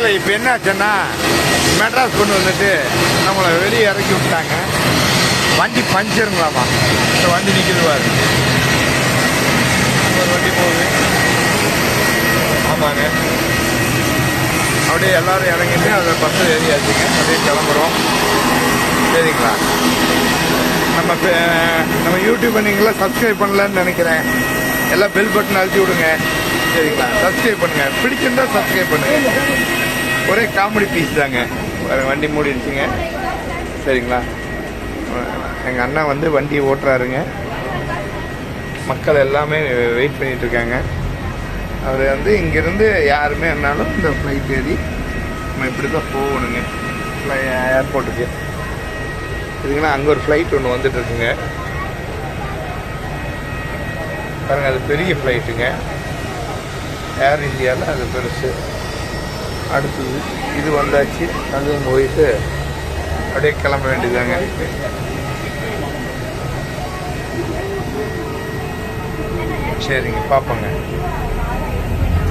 இல்லை இப்போ என்ன ஆச்சுன்னா மெட்ராஸ் கொண்டு வந்துட்டு நம்மளை வெளியே இறக்கி விட்டாங்க. வண்டி பஞ்சருங்களாமா. இந்த வண்டி நிற்கிது பாரு, ஒரு வண்டி போகுது. ஆமாங்க, அப்படியே எல்லோரும் இறங்கிட்டு அதை பஸ்ஸு ஏறியாச்சுங்க. அப்படியே கிளம்புறோம். சரிங்களா? நம்ம யூடியூப்பை நீங்களாம் சப்ஸ்கிரைப் பண்ணலன்னு நினைக்கிறேன். எல்லாம் பெல் பட்டன் அழுத்தி விடுங்க. சரிங்களா? சப்ஸ்கிரைப் பண்ணுங்கள். பிடிச்சிருந்தா சப்ஸ்கிரைப் பண்ணுங்கள். ஒரே காமெடி பீஸ் தாங்க. வண்டி மூடிடுச்சுங்க. சரிங்களா? எங்கள் அண்ணா வந்து வண்டி ஓட்டுறாருங்க. மக்கள் எல்லாமே வெயிட் பண்ணிகிட்ருக்காங்க. அவர் வந்து இங்கேருந்து யாருமே என்னாலும் இந்த ஃப்ளைட் ஏறி நம்ம இப்படி தான் போகணுங்க ஏர்போர்ட்டுக்கு. இதுங்கன்னா அங்கே ஒரு ஃப்ளைட் ஒன்று வந்துட்டுருக்குங்க பாருங்கள். அது பெரிய ஃப்ளைட்டுங்க, ஏர் இந்தியாவில் அது பெருசு. அடுத்தது இது வந்தாச்சு, அதுவும் போயிட்டு அப்படியே கிளம்ப வேண்டியதாங்க. சரிங்க, பார்ப்போங்க.